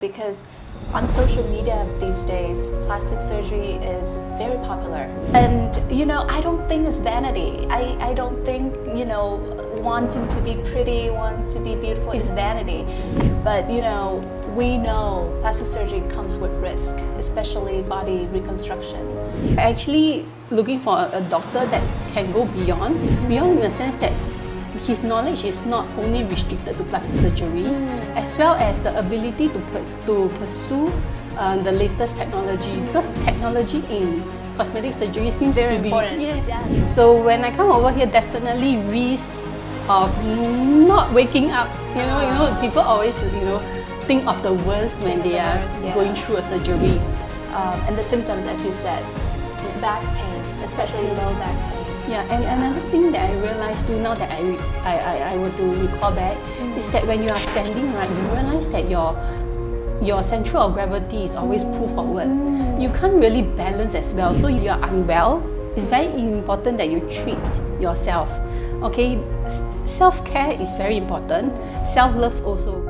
Because on social media these days, plastic surgery is very popular. And, I don't think it's vanity. I don't think, wanting to be pretty, wanting to be beautiful is vanity. But, we know plastic surgery comes with risk, especially body reconstruction. Actually looking for a doctor that can go beyond in the sense that his knowledge is not only restricted to plastic surgery, as well as the ability to pursue the latest technology, because technology in cosmetic surgery seems very to be important. Yes. Yeah. So when I come over here, definitely risk of not waking up. People always think of the worst when they are going through a surgery. And the symptoms, as you said, back pain, especially low back pain. Yeah, and another thing that I realized too, now that I were to recall back, is that when you are standing, right, you realize that your center of gravity is always pulled forward. You can't really balance as well, so you are unwell. It's very important that you treat yourself. Okay, self-care is very important. Self-love also.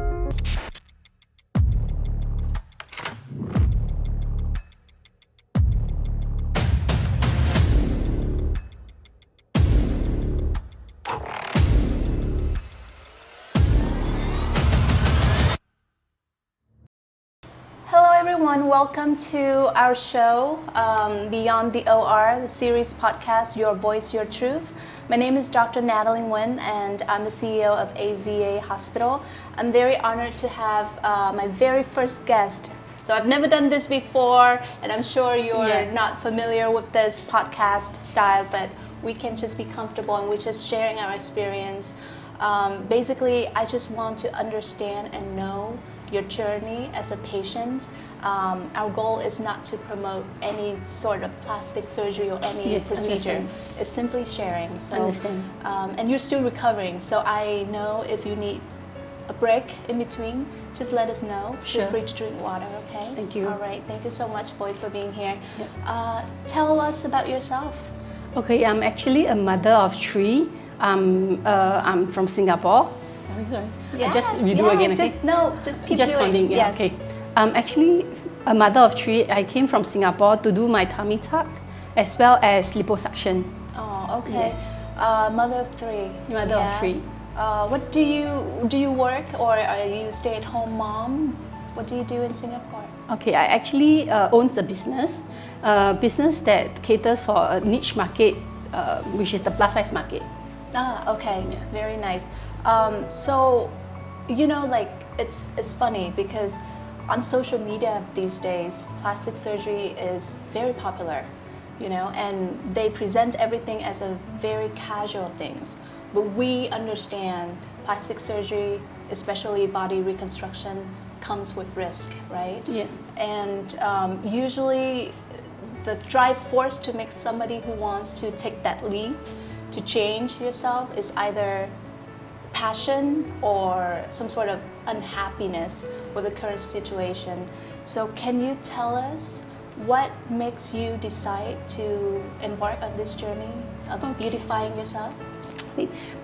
Hello everyone, welcome to our show, Beyond the OR, the series podcast, Your Voice, Your Truth. My name is Dr. Natalie Nguyen and I'm the CEO of AVA Hospital. I'm very honored to have my very first guest. So I've never done this before and I'm sure you're not familiar with this podcast style, but we can just be comfortable and we're just sharing our experience. Basically, I just want to understand and know your journey as a patient. Our goal is not to promote any sort of plastic surgery or any procedure. Understand. It's simply sharing. So, Understand. And you're still recovering, so I know if you need a break in between, just let us know. Sure. Feel free to drink water, okay? Thank you. All right, thank you so much, boys, for being here. Tell us about yourself. Okay, I'm actually a mother of three. I'm from Singapore. Sorry. I just redo again, okay? Just keep Just doing. continue, yeah, okay. I'm actually a mother of three. I came from Singapore to do my tummy tuck as well as liposuction. Oh, okay. Yes. Mother of three. Mother of three. What do you work, or are you stay-at-home mom? What do you do in Singapore? Okay, I actually own a business that caters for a niche market, which is the plus size market. Okay, very nice. So, it's funny because on social media these days, plastic surgery is very popular, and they present everything as a very casual things. But we understand plastic surgery, especially body reconstruction, comes with risk, right? Yeah. And usually the drive force to make somebody who wants to take that leap to change yourself is either passion or some sort of unhappiness with the current situation. So can you tell us what makes you decide to embark on this journey of beautifying yourself?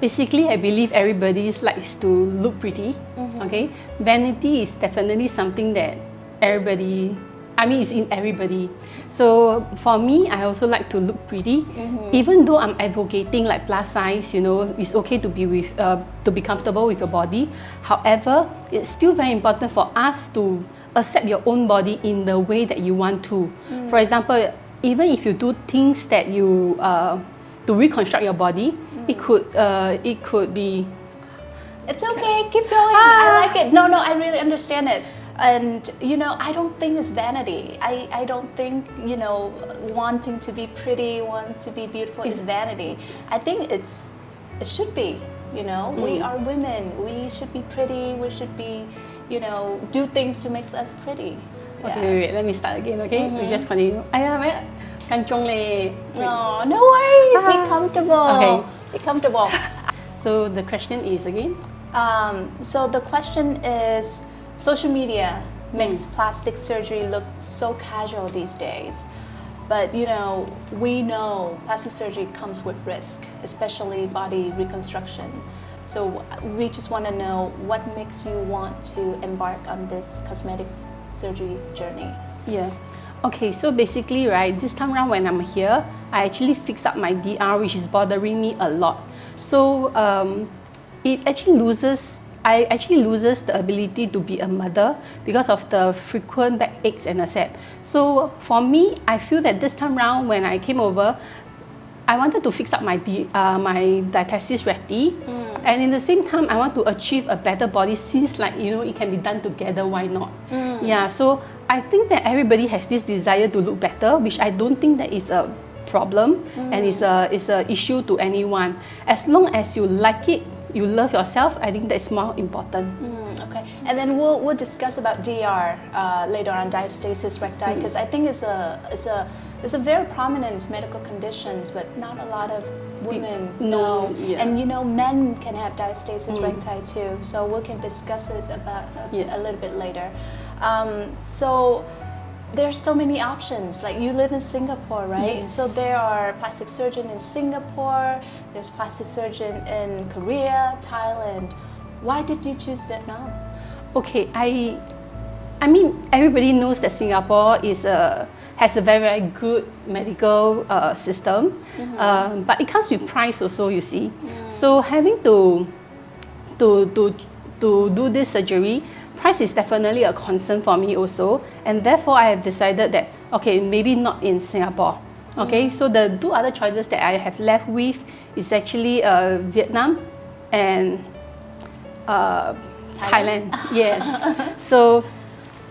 Basically, I believe everybody likes to look pretty. Okay, vanity is definitely something that it's in everybody. So for me, I also like to look pretty. Even though I'm advocating like plus size, it's okay to be comfortable with your body. However, it's still very important for us to accept your own body in the way that you want to. For example, even if you do things that you to reconstruct your body, it could be. It's okay, keep going. I like it. No, I really understand it. And I don't think it's vanity. I don't think wanting to be pretty, wanting to be beautiful is vanity. I think it should be. We are women. We should be pretty. We should be do things to make us pretty. Okay, wait, let me start again. Okay, we just continue. No worries. Be comfortable. Okay, be comfortable. So the question is again. So the question is, social media makes plastic surgery look so casual these days. But we know plastic surgery comes with risk, especially body reconstruction. So we just want to know what makes you want to embark on this cosmetic surgery journey. Yeah. Okay, so basically, right, this time around when I'm here, I actually fix up my DR, which is bothering me a lot. So I actually loses the ability to be a mother because of the frequent backaches and etc. So for me, I feel that this time around when I came over, I wanted to fix up my Diastasis Recti, and in the same time, I want to achieve a better body since, like, you know, it can be done together, why not? Yeah, so I think that everybody has this desire to look better, which I don't think that is a problem and it's a issue to anyone. As long as you like it, you love yourself, I think that's more important. Okay, and then we'll discuss about DR later on, diastasis recti, because I think it's a very prominent medical conditions, but not a lot of women know. Yeah. And you know, men can have diastasis recti too, so we can discuss it about a little bit later. So there's so many options. Like, you live in Singapore, right? Yes. So there are plastic surgeon in Singapore, there's plastic surgeon in Korea, Thailand. Why did you choose Vietnam? Okay, I mean, everybody knows that Singapore has a very, very good medical system, but it comes with price also, you see. So having to do this surgery, price is definitely a concern for me also, and therefore I have decided that, okay, maybe not in Singapore. Okay, so the two other choices that I have left with is actually Vietnam and Thailand. Yes.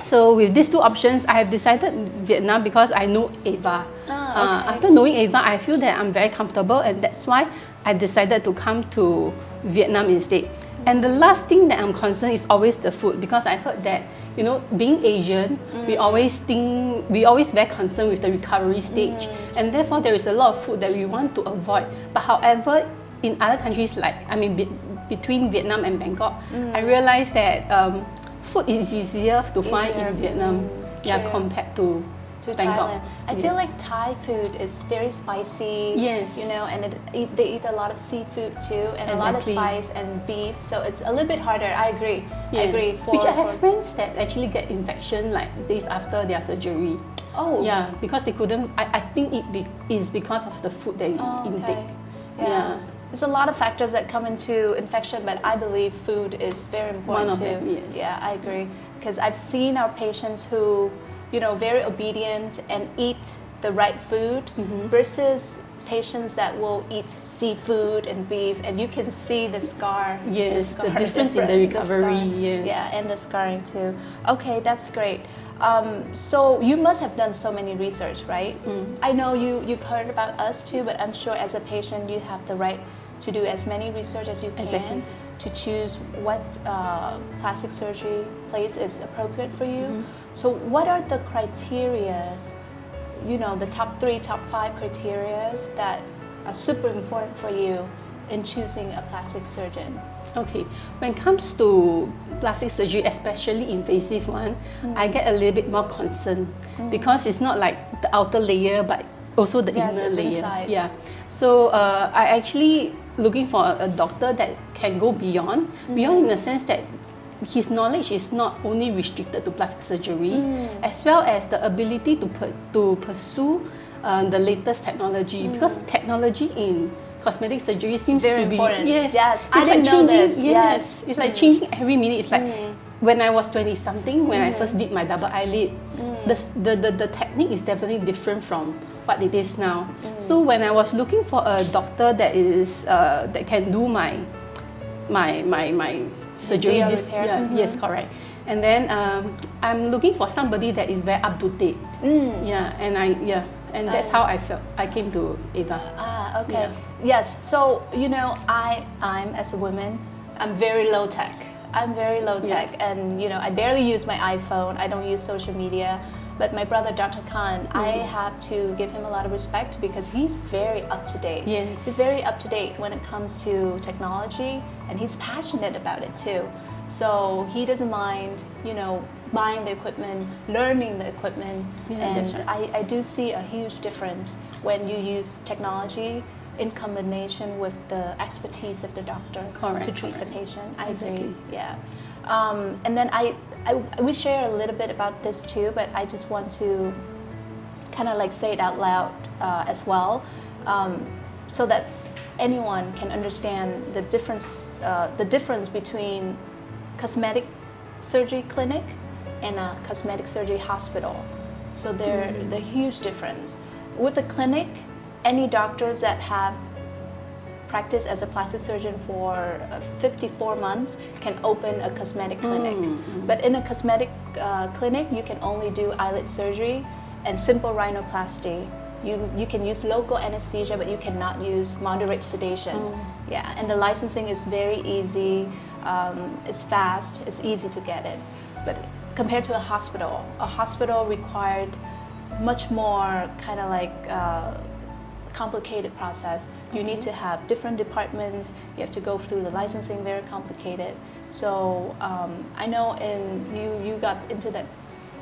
So with these two options, I have decided Vietnam because I know Ava. After knowing Ava, I feel that I'm very comfortable, and that's why I decided to come to Vietnam instead. And the last thing that I'm concerned is always the food, because I heard that, you know, being Asian, we always very concerned with the recovery stage, and therefore there is a lot of food that we want to avoid. But however, in other countries, like, I mean, between Vietnam and Bangkok, I realized that food is easier to find in Vietnam, compared to Bangkok. Thailand. I feel like Thai food is very spicy, you know, and they eat a lot of seafood too, and a lot of spice and beef, so it's a little bit harder. I agree. I agree. Which I have friends that actually get infection like days after their surgery. Oh. Yeah, because they couldn't. I think it is because of the food they intake. Yeah. There's a lot of factors that come into infection, but I believe food is very important One of too. them, yes. Yeah, I agree. Because I've seen our patients who, you know, very obedient and eat the right food versus patients that will eat seafood and beef, and you can see the scar. Yes, the difference in the recovery. Yeah, and the scarring too. Okay, that's great. So you must have done so many research, right? I know you've heard about us too, but I'm sure as a patient you have the right to do as many research as you can to choose what plastic surgery place is appropriate for you. So what are the criterias, you know, the top 3, top 5 criterias that are super important for you in choosing a plastic surgeon? Okay, when it comes to plastic surgery, especially invasive one, I get a little bit more concerned because it's not like the outer layer, but also the inner layers. Inside. Yeah. So I actually looking for a doctor that can go beyond in the sense that his knowledge is not only restricted to plastic surgery, as well as the ability to pursue the latest technology, because technology in cosmetic surgery seems very to be important. Yes, I didn't know this. Yes, it's like changing every minute. It's like when I was 20 something, when I first did my double eyelid, the technique is definitely different from what it is now. So when I was looking for a doctor that is that can do my surgery, yes, correct. And then I'm looking for somebody that is very up to date. And that's how I felt. I came to Ava. Okay. Yes. So, you know, I'm as a woman, I'm very low tech. And you know, I barely use my iPhone. I don't use social media. But my brother, Dr. Khan, I have to give him a lot of respect because he's very up to date. Yes. He's very up to date when it comes to technology, and he's passionate about it too. So he doesn't mind, you know, buying the equipment, learning the equipment, and that's right. I do see a huge difference when you use technology in combination with the expertise of the doctor Correct, to treat correct. the patient. I Exactly. agree. Yeah. And then we share a little bit about this too, but I just want to kind of like say it out loud as well, so that anyone can understand the difference between cosmetic surgery clinic and a cosmetic surgery hospital. So there's a huge difference. With the clinic, any doctors that have practiced as a plastic surgeon for 54 months can open a cosmetic clinic. But in a cosmetic clinic, you can only do eyelid surgery and simple rhinoplasty. You can use local anesthesia, but you cannot use moderate sedation. Yeah, and the licensing is very easy. It's fast. It's easy to get it. But compared to a hospital required much more kind of like complicated process. You need to have different departments. You have to go through the licensing, very complicated. So I know you got into that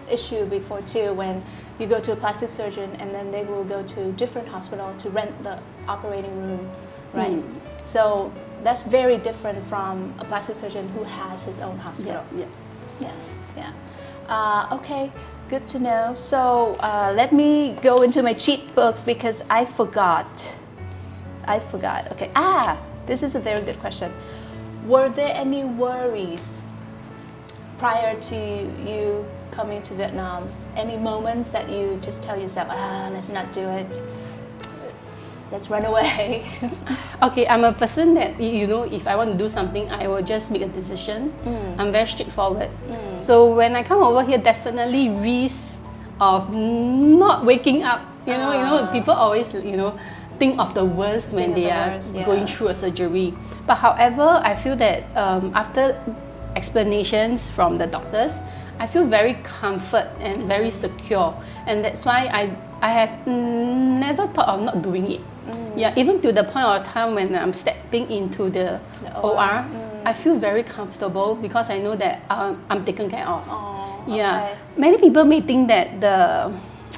issue before too, when you go to a plastic surgeon and then they will go to different hospital to rent the operating room, right? So that's very different from a plastic surgeon who has his own hospital. Okay, good to know. So let me go into my cheat book because I forgot. Okay. This is a very good question. Were there any worries prior to you coming to Vietnam? Any moments that you just tell yourself, let's not do it, let's run away? Okay, I'm a person that, if I want to do something, I will just make a decision. I'm very straightforward. So when I come over here, definitely risk of not waking up. People always, think of the worst when they are going through a surgery. But however, I feel that after explanations from the doctors, I feel very comfort and very secure, and that's why I have never thought of not doing it. Yeah, even to the point of time when I'm stepping into the OR, I feel very comfortable because I know that I'm taken care of. Okay. Many people may think that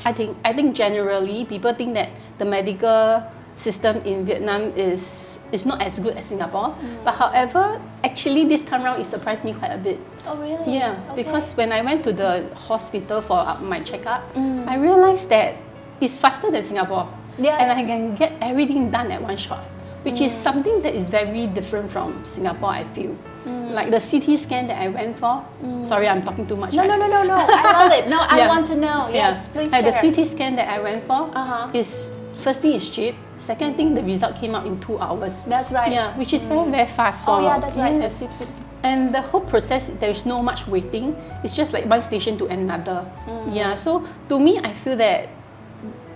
I think generally people think that the medical system in Vietnam is not as good as Singapore. But however, actually this time around it surprised me quite a bit. Oh really? Yeah, Okay. because when I went to the hospital for my checkup, I realized that it's faster than Singapore. Yes. And I can get everything done at one shot, which is something that is very different from Singapore, I feel. Like the CT scan that I went for, sorry, I'm talking too much. No, right? I love it. No, I want to know. Yes, please Like share. the CT scan that I went for is, first thing is cheap, second thing the result came out in 2 hours. That's right. Yeah, which is very, very fast for. Oh yeah, that's right. Yes. The CT. And the whole process, there is no much waiting. It's just like one station to another. Yeah, so to me, I feel that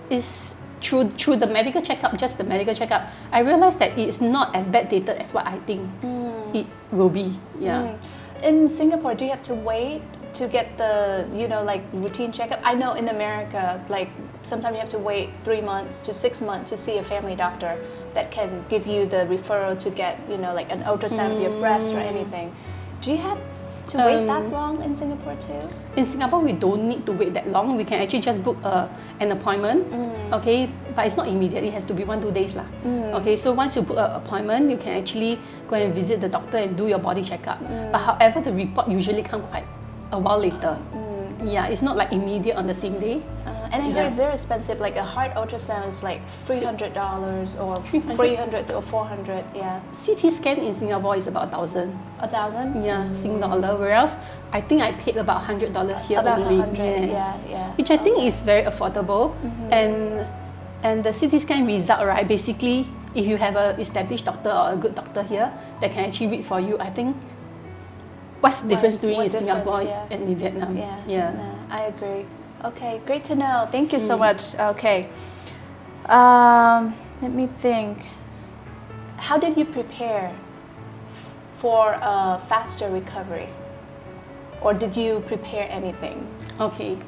it's through the medical checkup, just the medical checkup, I realized that it is not as backdated as what I think it will be. Yeah. In Singapore, do you have to wait to get the like routine checkup? I know in America, like sometimes you have to wait 3 months to 6 months to see a family doctor that can give you the referral to get like an ultrasound of your breast or anything. Do you have to wait that long in Singapore too? In Singapore, we don't need to wait that long. We can actually just book an appointment, okay? But it's not immediate. It has to be 1-2 days lah. Okay, so once you book an appointment, you can actually go and visit the doctor and do your body checkup. But however, the report usually comes quite a while later. Yeah, it's not like immediate on the same day. And I heard very expensive, like a heart ultrasound is like $300 or 300 or 400. Yeah, CT scan in Singapore is about 1,000. 1,000. Yeah, Sing dollar. Whereas I think I paid about $100 here About only. 100. Yes. Yeah. Which I think is very affordable. And the CT scan result, right? Basically, if you have an established doctor or a good doctor here that can actually read for you, I think what's the difference doing in Singapore and in Vietnam? Yeah. No, I agree. Okay, great to know. Thank you so much. Okay. Let me think. How did you prepare for a faster recovery? Or did you prepare anything? Okay.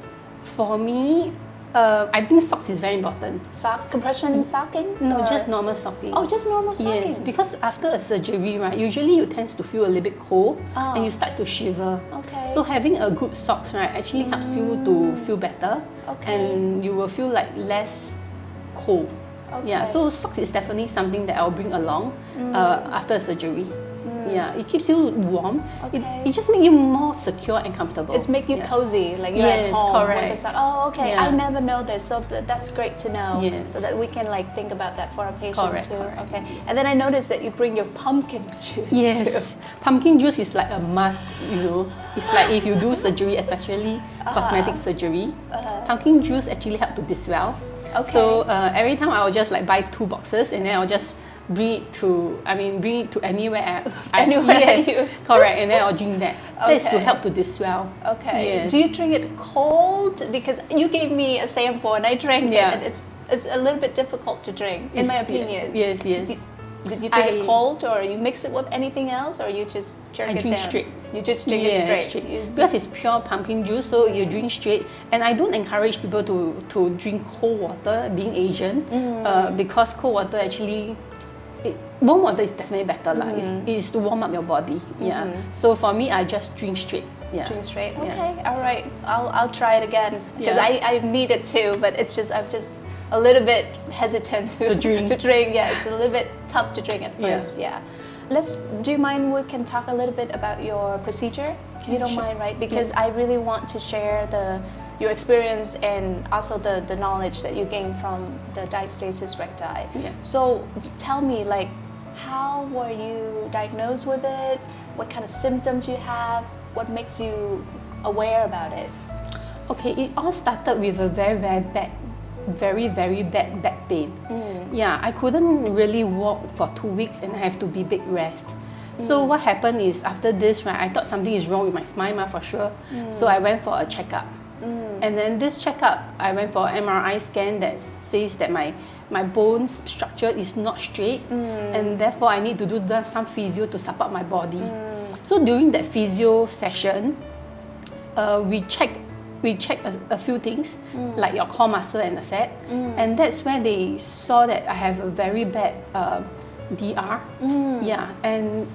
For me, I think socks is very important. Socks? Compression stockings? No, or? just normal stockings. Oh, just normal stockings? Yes, because after a surgery, right, usually you tend to feel a little bit cold and you start to shiver. Okay. So having a good socks, right, actually helps you to feel better. Okay. And you will feel like less cold. Yeah, so socks is definitely something that I'll bring along after surgery. Yeah, it keeps you warm. Okay. It just makes you more secure and comfortable. It's make you cozy, like you're at home. Correct. With the sock. Oh, okay. I never know this, so that's great to know. Yes. So that we can like think about that for our patients too. Correct. Okay. And then I noticed that you bring your pumpkin juice too. Pumpkin juice is like a must, you know. It's like if you do surgery, especially cosmetic surgery, pumpkin juice actually help to diswell. Okay. So every time I will just like buy 2 boxes and then I'll just bring it to anywhere. Anywhere. Correct. And then I'll drink that. That is to help to diswell. Okay. Yes. Do you drink it cold? Because you gave me a sample and I drank it, and it's a little bit difficult to drink, in my opinion. Yes. Did you drink it cold, or you mix it with anything else, or you just drink it down? Straight. You just drink it straight. Because it's pure pumpkin juice, so you drink straight. And I don't encourage people to drink cold water, being Asian, because cold water actually, warm water is definitely better. It is to warm up your body. Yeah. So for me, I just drink straight. Yeah. Drink straight. Okay. All right. I'll try it again because I need it too, but it's just I'm just a little bit hesitant to drink. Yeah, it's a little bit tough to drink at first. Yeah. Do you mind we can talk a little bit about your procedure? You don't mind, right? Because I really want to share your experience and also the knowledge that you gained from the diastasis recti. Yeah. So tell me, like, how were you diagnosed with it? What kind of symptoms you have? What makes you aware about it? Okay, it all started with a very very bad back pain. Yeah, I couldn't really walk for 2 weeks and I have to be bed rest. So what happened is after this, right, I thought something is wrong with my spine for sure. So I went for a checkup. And then this checkup, I went for an MRI scan that says that my bone structure is not straight, and therefore I need to do some physio to support my body. So during that physio session, we checked a few things, like your core muscle and the and that's where they saw that I have a very bad DR. Yeah, and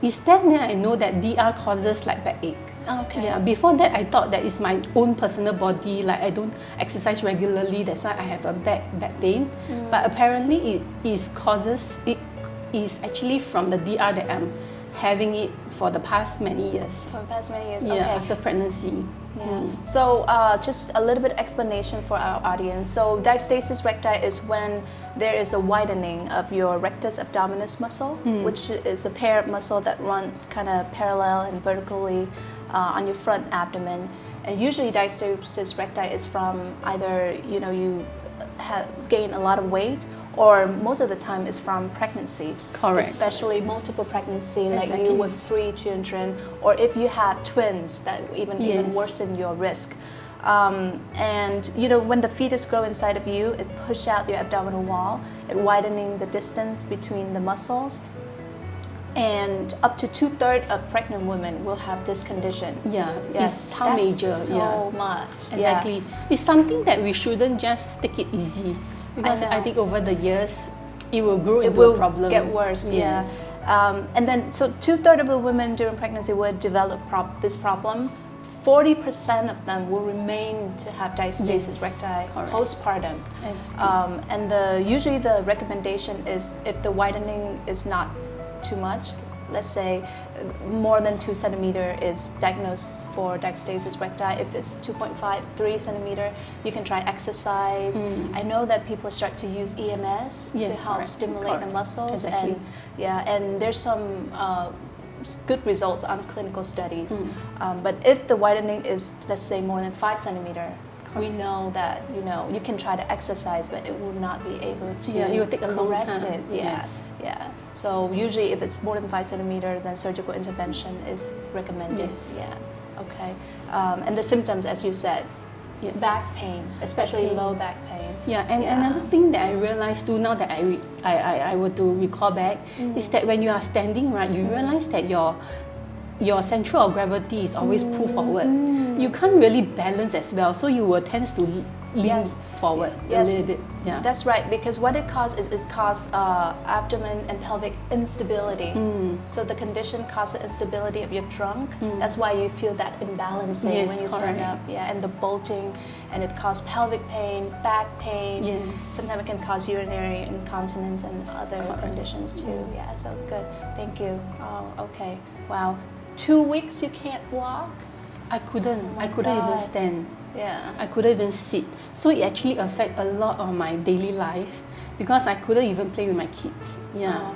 it's then I know that DR causes like backache. Okay. Yeah. Before that, I thought that it's my own personal body. Like I don't exercise regularly, that's why I have a back pain. But apparently, it is actually from the DR that I'm having it for the past many years. Yeah, okay. After pregnancy. Yeah. So just a little bit explanation for our audience. So diastasis recti is when there is a widening of your rectus abdominis muscle, which is a pair muscle that runs kind of parallel and vertically on your front abdomen. And usually diastasis recti is from either you have gained a lot of weight, or most of the time is from pregnancies. Correct. Especially multiple pregnancy, like you with 3 children, or if you have twins, that even worsen your risk. And when the fetus grow inside of you, it push out your abdominal wall, it widening the distance between the muscles. And up to 2/3 of pregnant women will have this condition. Yeah, yes, it's how major. So much. Exactly. Yeah. It's something that we shouldn't just take it easy, because I think over the years it will grow into a problem. It will get worse. Yes. Yeah. And then so 2/3 of the women during pregnancy will develop this problem. 40% of them will remain to have diastasis recti postpartum. And usually the recommendation is if the widening is not too much, let's say more than 2 centimeter is diagnosed for diastasis recti. If it's 2.5, 3 centimeter, you can try exercise. I know that people start to use EMS to help stimulate the muscles. Exactly. And there's some good results on clinical studies. But if the widening is, let's say, more than 5 centimeter, we know that you can try to exercise, but it will not be able to. Yeah, it will take a long time. It. Yeah. So usually, if it's more than 5 centimeter, then surgical intervention is recommended. Yes. Yeah. Okay. And the symptoms, as you said, back pain, especially low back pain. Yeah, and another thing that I realized too, now that I were to recall back, is that when you are standing, right, you realize that your center of gravity is always pulled forward. You can't really balance as well, so you will tend to lean forward a little bit. Yeah. That's right, because what it causes is it causes abdomen and pelvic instability. So the condition causes the instability of your trunk. That's why you feel that imbalancing when you stand up. Yeah, and the bulging, and it causes pelvic pain, back pain. Yes. Sometimes it can cause urinary incontinence and other conditions too. Yeah, so good. Thank you. Oh, okay. Wow. 2 weeks you can't walk? I couldn't even stand. Yeah. I couldn't even sit. So it actually affected a lot of my daily life because I couldn't even play with my kids. Yeah. Oh,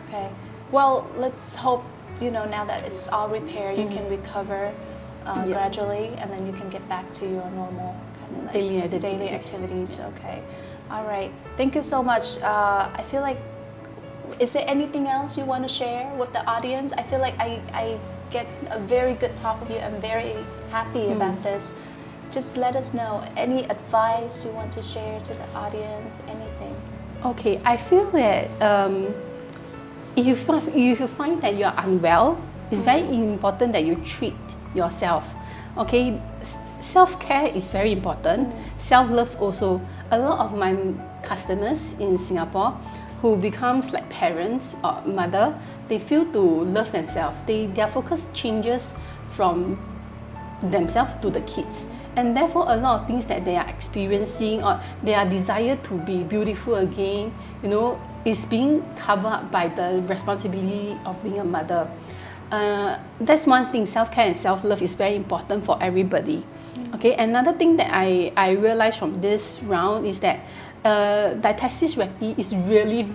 okay. Well, let's hope, now that it's all repaired, you can recover gradually, and then you can get back to your normal kind of daily activities. Okay. All right. Thank you so much. I feel like, is there anything else you want to share with the audience? I feel like I get a very good talk with you. I'm very happy about this. Just let us know any advice you want to share to the audience, anything. Okay, I feel that if you find that you're unwell, it's very important that you treat yourself. Okay, self-care is very important. Self-love also. A lot of my customers in Singapore who becomes like parents or mother, they feel to love themselves. Their focus changes from themselves to the kids. And therefore, a lot of things that they are experiencing or their desire to be beautiful again, is being covered by the responsibility of being a mother. That's one thing. Self-care and self-love is very important for everybody. Okay. Another thing that I realized from this round is that Diastasis Recti is really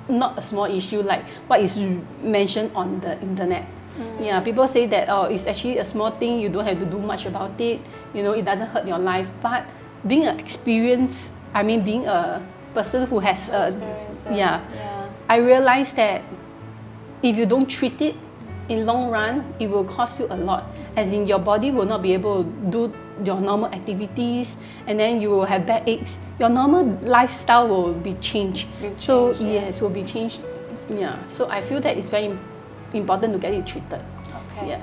not a small issue like what is mentioned on the internet. Yeah, people say that it's actually a small thing, you don't have to do much about it, it doesn't hurt your life. But being a person who has I realized that if you don't treat it, in long run, it will cost you a lot. As in, your body will not be able to do your normal activities, and then you will have backaches. Your normal lifestyle will be changed. Yes, will be changed. Yeah. So I feel that it's very important to get it treated. Okay. Yeah.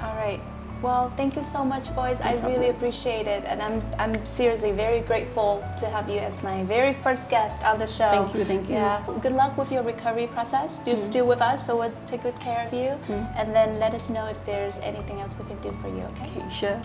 All right. Well, thank you so much, boys. I really appreciate it, and I'm seriously very grateful to have you as my very first guest on the show. Thank you. Yeah. Good luck with your recovery process. You're still with us, so we'll take good care of you, and then let us know if there's anything else we can do for you. Okay? Okay, sure.